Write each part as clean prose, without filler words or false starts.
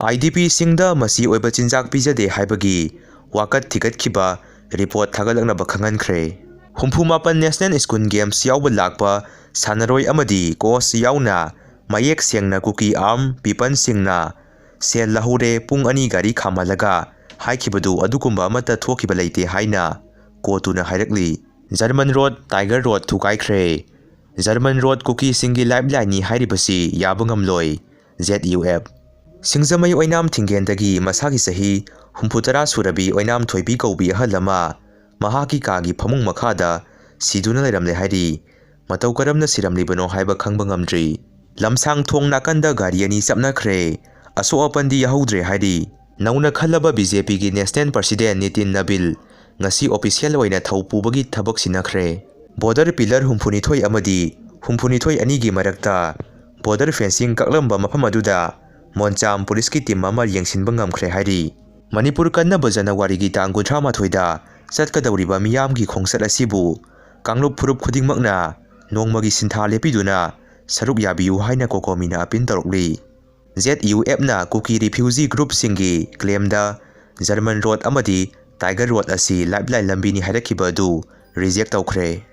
IDP singda masi oiba chinjak pijade haibagi wakat thigatkiba report thagalangnaba khangankre. Humpumapan National School Games yauba lakpa sanaroi amadi coach yauna mayek sengna kuki arm pipan singna sel lahure pung ani gari khamalaga haikibadu adukumba amata thokiba leite haina kotuna hairakli. German Road Tiger Road thukaikre. German Road kuki singi lifeline ni hairibasi yabangamloi ZUF. Singzamai oinam thingendagi masagi Chahi humputara surabi oinam thoibi kaubi ahalama Masagi Kagi Famung Makhada Siduna Leirmle hairi matau karamna siramlibano haiba khangba ngamdri. Lamsang thong nakanda gari ani sapnakhre aso apandi yahodre hairi nauna khallaba BJP gi National President Nitin Nabil ngasi official oina thawpubagi thabak sinakhre. Border pillar humpunithoi amadi humpunithoi ani gi marakta border fencing kaklamba mafam aduda Moncham police ki team ama yengsinba ngamkhre hairi. Manipur kannaba January gi tang 38 da chatkadawriba miyam gi khongsat asibu Kangleipak phurup khudingmakna nongmagi sintha lepiduna saruk yabiu haina kokomina apin tarokli. ZUF na kuki refugee group singi claim da German Road amadi Tiger Road asi lifeline lambini hairakibadu reject tawkhre.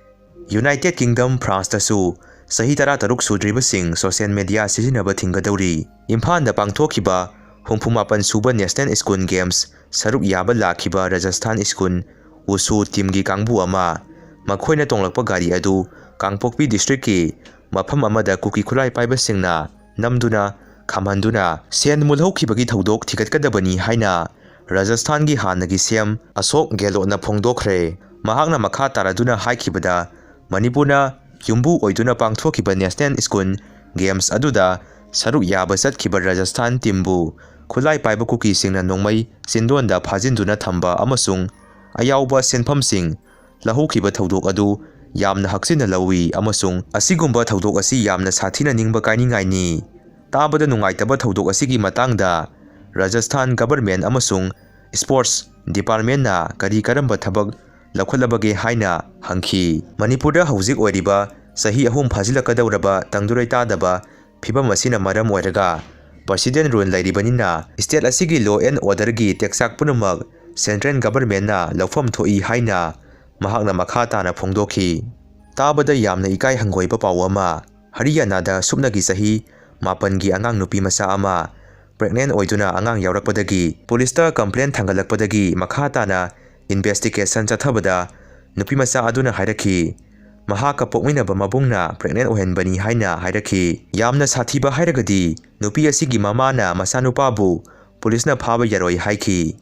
United Kingdom France tasu Chahi 13 sudriba sing social media sizinaba thingadawri. Imphal da pangthokiba humpumapan suba National School Games saruk yaba lakhiba Rajasthan School Wushu team gi kangbu ama makhoina tonglakpa gari adu Kangpokpi district ki mafam amada kuki khulai paiba singna namduna khamhanduna sen mulhokhibagi thodok thigatkadabani haina Rajasthan gi hanagi sem Ashok Gehlot na phongdokhre. Mahakna makha taraduna haikibada Manipurna yumbu oiduna pangthokiba National School Games aduda saruk yaba chatkiba Rajasthan teambu khulai paiba kuki singna nongmai sindonda phajinduna thamba amasung ayauba senphamsing lahokhiba thodok adu yamna haksina lawi amasung asigumba thodok asi yamna sathina ningba kainingai ni. Tabada nungaitaba thodok asigi matangda Rajasthan government amasung sports department na kari karamba thabak lakhulabage haina hangki. Manipurda hauzik oiriba Chahi 3 phajilakadawraba tangdurai tadaba phibam asina maram oiraga president rule lairibanina state asigi law and order gi teksak punamak central government na lawfam thoi haina mahakna makha tana phongdokhi. Tabada yamna ikai hangoiba pawama Haryana da supnagi Chahi 9 gi angang Nupi Macha ama pregnant oiduna angang yaurakpadagi police ta complaint thangalakpadagi makha tana investigation chathabada Nupi Macha aduna hairakhi mahaka pokminaba mabungna pregnant ohenbani haina hairakhi. Yamna sathiba hairagadi Nupi asigi mamana masanupabu police na phaba yaroi haiki.